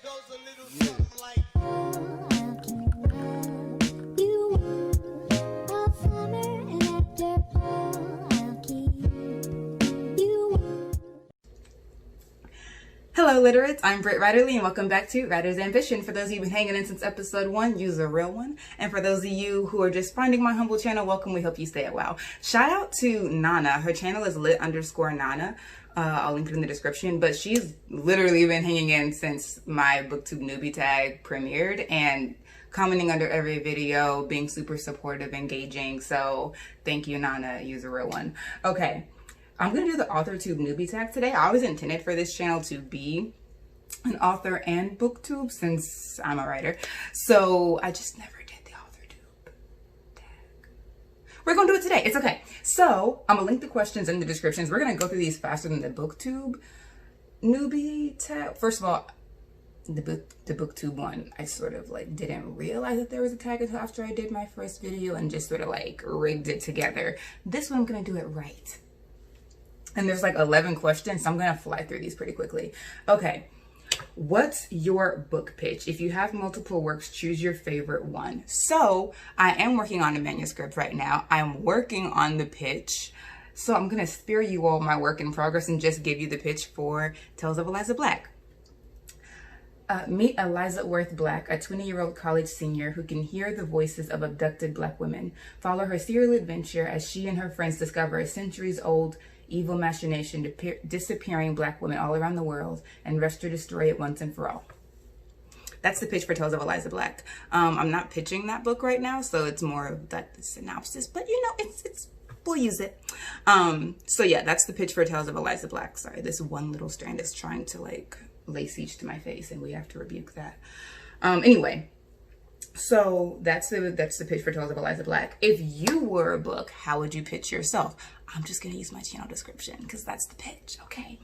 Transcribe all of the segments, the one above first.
goes a little something like. Hello Literates, I'm Britt Ryderly and welcome back to Writer's Ambition. For those of you who've been hanging in since episode 1, use a real one. And for those of you who are just finding my humble channel, welcome. We hope you stay a while. Shout out to Nana. Her channel is lit_Nana. I'll link it in the description, but she's literally been hanging in since my BookTube Newbie Tag premiered and commenting under every video, being super supportive, engaging. So thank you, Nana. Use a real one. Okay. I'm going to do the AuthorTube Newbie Tag today. I always intended for this channel to be an author and booktube since I'm a writer. So I just never did the AuthorTube tag. We're going to do it today. It's okay. So I'm going to link the questions in the descriptions. We're going to go through these faster than the booktube Newbie tag. First of all, the booktube one, I sort of like didn't realize that there was a tag until after I did my first video and just sort of like rigged it together. This one I'm going to do it right. And there's like 11 questions, so I'm going to fly through these pretty quickly. Okay, what's your book pitch? If you have multiple works, choose your favorite one. So I am working on a manuscript right now. I'm working on the pitch. So I'm going to spare you all my work in progress and just give you the pitch for Tales of Eliza Black. Meet Eliza Worth Black, a 20-year-old college senior who can hear the voices of abducted Black women. Follow her serial adventure as she and her friends discover a centuries-old evil machination disappearing Black women all around the world and rush to destroy it once and for all. That's the pitch for Tales of Eliza Black. I'm not pitching that book right now, so it's more of that the synopsis, but you know, it's we'll use it. So yeah, that's the pitch for Tales of Eliza Black. Sorry, this one little strand is trying to like lay siege to my face and we have to rebuke that. Anyway, so that's the pitch for Tales of Eliza Black. If you were a book, how would you pitch yourself? I'm just gonna use my channel description because that's the pitch, okay?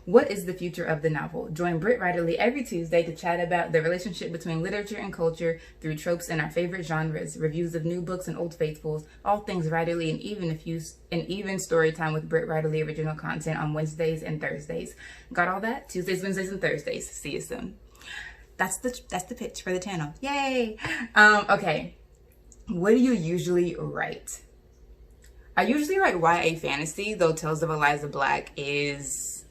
What is the future of the novel? Join Britt Ryderly every Tuesday to chat about the relationship between literature and culture through tropes and our favorite genres, reviews of new books and old faithfuls, all things Ryderly, and even story time with Britt Ryderly original content on Wednesdays and Thursdays. Got all that? Tuesdays, Wednesdays, and Thursdays. See you soon. That's the pitch for the channel. Yay! Okay, what do you usually write? I usually write YA fantasy, though Tales of Eliza Black is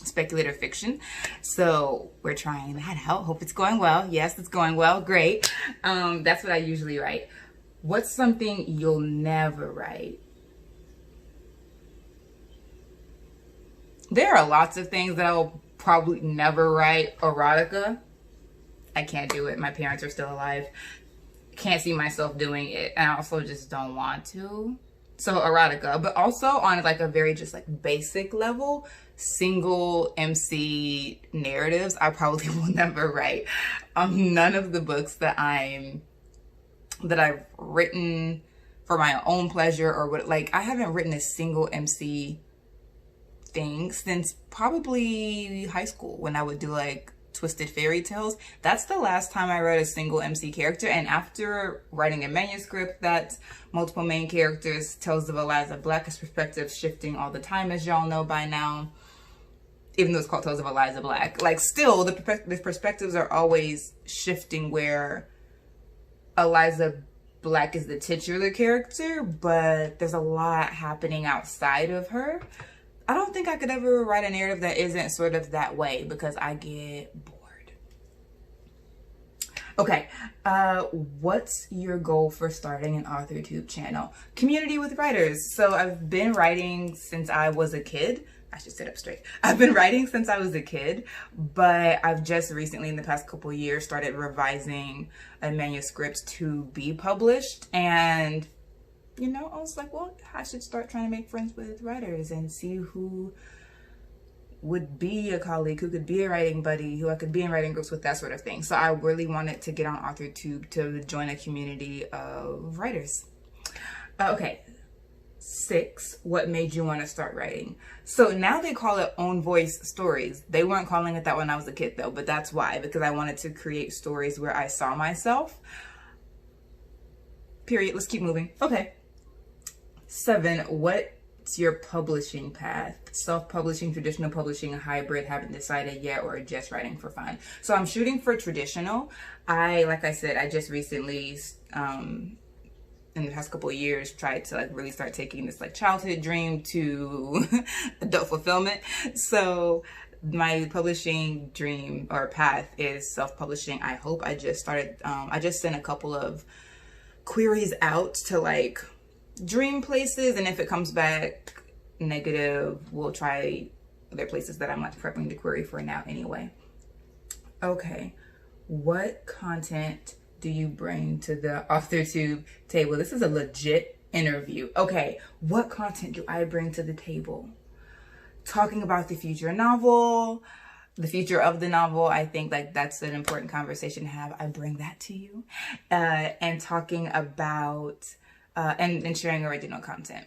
speculative fiction. So we're trying that out. Hope it's going well. Yes, it's going well. Great. That's what I usually write. What's something you'll never write? There are lots of things that I'll probably never write. Erotica. I can't do it. My parents are still alive. Can't see myself doing it, and I also just don't want to. So erotica, but also on like a very just like basic level, single MC narratives I probably will never write. None of the books that I've written for my own pleasure or what, like I haven't written a single MC thing since probably high school when I would do like Twisted Fairy Tales. That's the last time I wrote a single MC character, and after writing a manuscript that's multiple main characters, Tales of Eliza Black, is perspective shifting all the time, as y'all know by now, even though it's called Tales of Eliza Black. Like still the perspectives are always shifting where Eliza Black is the titular character, but there's a lot happening outside of her. I don't think I could ever write a narrative that isn't sort of that way because I get bored. Okay, what's your goal for starting an AuthorTube channel? Community with writers. So I've been writing since I was a kid. I should sit up straight. I've been writing since I was a kid, but I've just recently in the past couple of years started revising a manuscript to be published, and you know, I was like, well, I should start trying to make friends with writers and see who would be a colleague, who could be a writing buddy, who I could be in writing groups with, that sort of thing. So I really wanted to get on AuthorTube to join a community of writers. Okay, 6, what made you want to start writing? So now they call it own voice stories. They weren't calling it that when I was a kid though, but that's why, because I wanted to create stories where I saw myself. Period. Let's keep moving. Okay. 7, what what's your publishing path? Self-publishing, traditional publishing, a hybrid, haven't decided yet, or just writing for fun? So I'm shooting for traditional. Like I said, I just recently, in the past couple of years, tried to like really start taking this like childhood dream to adult fulfillment. So my publishing dream or path is self-publishing. I hope. I just started, I just sent a couple of queries out to like dream places, and if it comes back negative, we'll try other places that I'm like prepping the query for now anyway. Okay, what content do you bring to the AuthorTube table? This is a legit interview. Okay, what content do I bring to the table? Talking about the future novel, the future of the novel. I think like that's an important conversation to have. I bring that to you. And talking about, and sharing original content.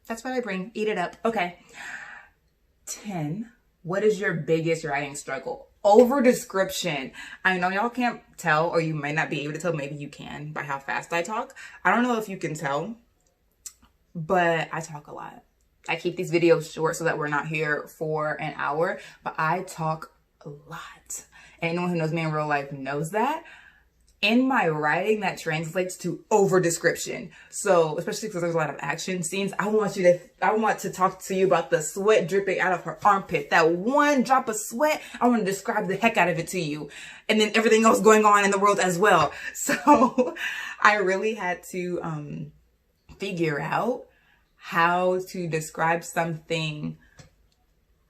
That's what I bring. Eat it up. Okay. 10. What is your biggest writing struggle? Over description. I know y'all can't tell, or you might not be able to tell. Maybe you can by how fast I talk. I don't know if you can tell, but I talk a lot. I keep these videos short so that we're not here for an hour, but I talk a lot. And anyone who knows me in real life knows that. In my writing, that translates to over description. So, especially because there's a lot of action scenes, I want to talk to you about the sweat dripping out of her armpit. That one drop of sweat, I want to describe the heck out of it to you. And then everything else going on in the world as well. So, I really had to figure out how to describe something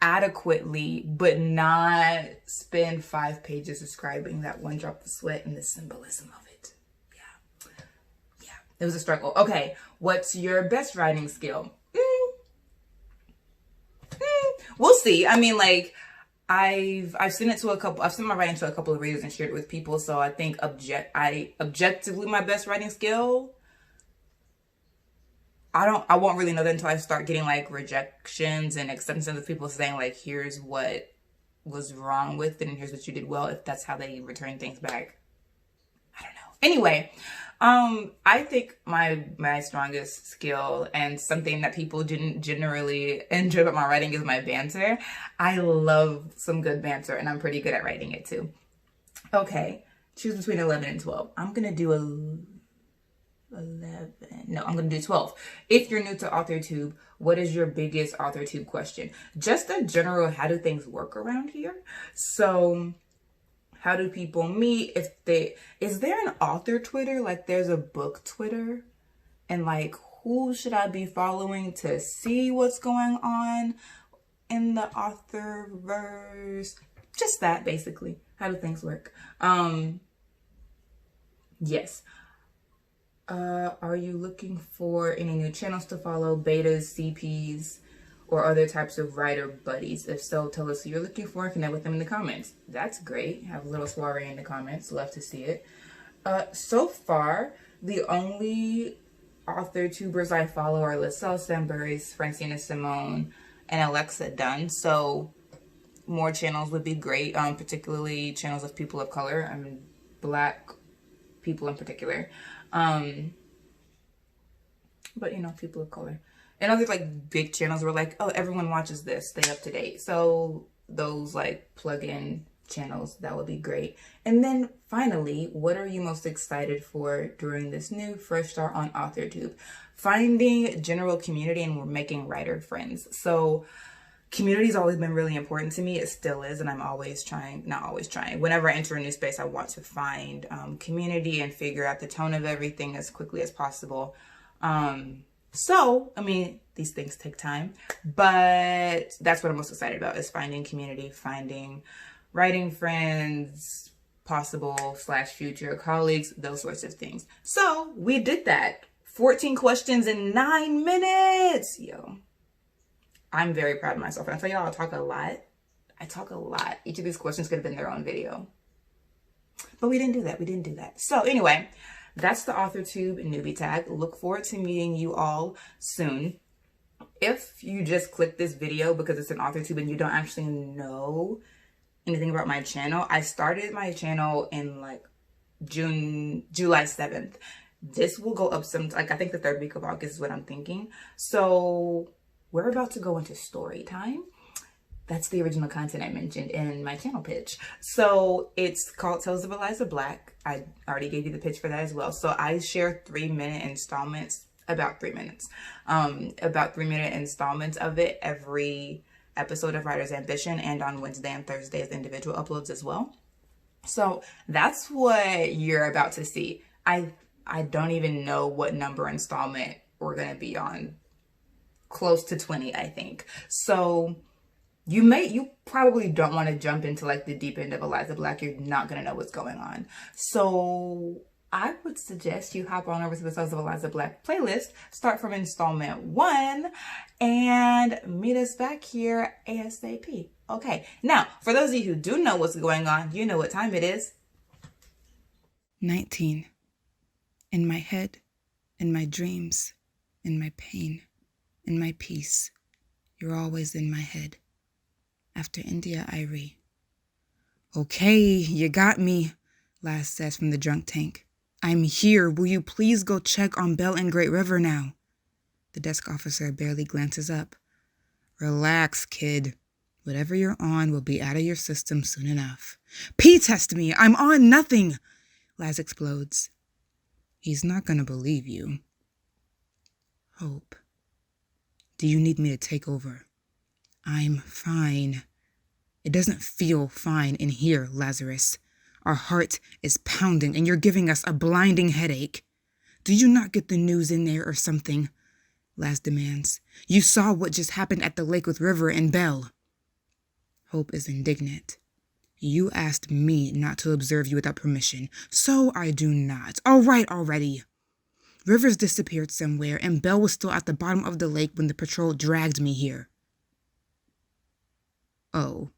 adequately, but not spend 5 pages describing that one drop of sweat and the symbolism of it. Yeah, it was a struggle. Okay, what's your best writing skill? We'll see. I mean, like, I've sent it to I've sent my writing to a couple of readers and shared it with people. So I think objectively my best writing skill, I won't really know that until I start getting like rejections and acceptance of people saying like, here's what was wrong with it and here's what you did well, if that's how they return things back. I don't know. Anyway, I think my strongest skill and something that people didn't generally enjoy about my writing is my banter. I love some good banter, and I'm pretty good at writing it too. Okay, choose between 11 and 12. I'm gonna do 11. No, I'm going to do 12. If you're new to AuthorTube, what is your biggest AuthorTube question? Just a general, how do things work around here? So how do people meet? Is there an author Twitter? Like there's a book Twitter, and like, who should I be following to see what's going on in the authorverse? Just that, basically. How do things work? Yes. Are you looking for any new channels to follow, betas, CPs, or other types of writer buddies? If so, tell us who you're looking for and connect with them in the comments. That's great. Have a little soiree in the comments. Love to see it. So far, the only author tubers I follow are LaSalle Stanbury's, Francina Simone, and Alexa Dunn. So more channels would be great, particularly channels of people of color. I mean, Black people in particular. But you know, people of color. And other like big channels were like, oh, everyone watches this, stay up to date. So those like plug-in channels, that would be great. And then finally, what are you most excited for during this new fresh start on AuthorTube? Finding general community and making writer friends. So community's always been really important to me. It still is, and I'm always trying, not always trying. Whenever I enter a new space, I want to find community and figure out the tone of everything as quickly as possible. So, I mean, these things take time, but that's what I'm most excited about, is finding community, finding writing friends, possible / future colleagues, those sorts of things. So we did that. 14 questions in 9 minutes. Yo, I'm very proud of myself. And I tell y'all, I talk a lot. I talk a lot. Each of these questions could have been their own video, but we didn't do that. We didn't do that. So anyway, that's the AuthorTube Newbie Tag. Look forward to meeting you all soon. If you just click this video because it's an AuthorTube and you don't actually know anything about my channel, I started my channel in like July 7th. This will go up some, like I think the 3rd week of August is what I'm thinking. So we're about to go into story time. That's the original content I mentioned in my channel pitch. So it's called Tales of Eliza Black. I already gave you the pitch for that as well. So I share 3-minute installments, about 3 minutes, about 3-minute installments of it every episode of Writer's Ambition, and on Wednesday and Thursday as individual uploads as well. So that's what you're about to see. I don't even know what number installment we're going to be on. Close to 20, I think. So you probably don't want to jump into like the deep end of Eliza Black. You're not going to know what's going on. So I would suggest you hop on over to the Tales of Eliza Black playlist, start from installment 1, and meet us back here ASAP. Okay, now, for those of you who do know what's going on, you know what time it is. 19. In my head, in my dreams, in my pain, in my peace, you're always in my head. After India Irie. Okay, you got me, Laz says from the drunk tank. I'm here. Will you please go check on Belle and Great River now? The desk officer barely glances up. Relax, kid. Whatever you're on will be out of your system soon enough. P-test me! I'm on nothing! Laz explodes. He's not gonna believe you. Hope. Do you need me to take over? I'm fine. It doesn't feel fine in here, Lazarus. Our heart is pounding and you're giving us a blinding headache. Do you not get the news in there or something? Laz demands. You saw what just happened at the lake with River and Belle. Hope is indignant. You asked me not to observe you without permission, so I do not. All right already. Rivers disappeared somewhere, and Belle was still at the bottom of the lake when the patrol dragged me here. Oh.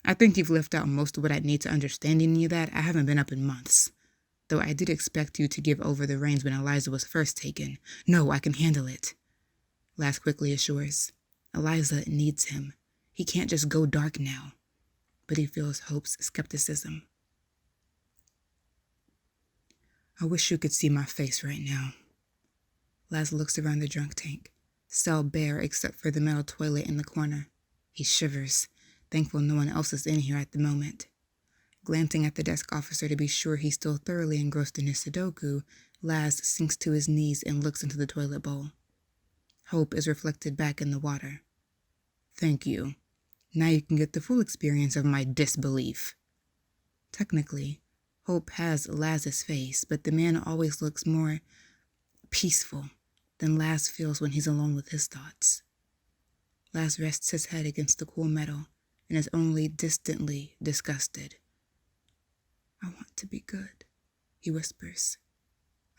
I think you've left out most of what I need to understand any of that. I haven't been up in months. Though I did expect you to give over the reins when Eliza was first taken. No, I can handle it. Laz quickly assures. Eliza needs him. He can't just go dark now. But he feels Hope's skepticism. I wish you could see my face right now. Laz looks around the drunk tank, cell bare except for the metal toilet in the corner. He shivers, thankful no one else is in here at the moment. Glancing at the desk officer to be sure he's still thoroughly engrossed in his Sudoku, Laz sinks to his knees and looks into the toilet bowl. Hope is reflected back in the water. Thank you. Now you can get the full experience of my disbelief. Technically, Hope has Laz's face, but the man always looks more peaceful than Laz feels when he's alone with his thoughts. Laz rests his head against the cool metal and is only distantly disgusted. I want to be good, he whispers.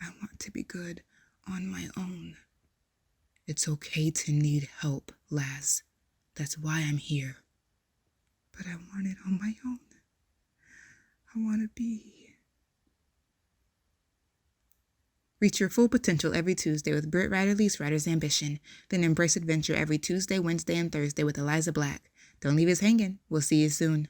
I want to be good on my own. It's okay to need help, Laz. That's why I'm here. But I want it on my own. I want to be. Reach your full potential every Tuesday with Britt Riderly's Writer's Ambition. Then embrace adventure every Tuesday, Wednesday, and Thursday with Eliza Black. Don't leave us hanging. We'll see you soon.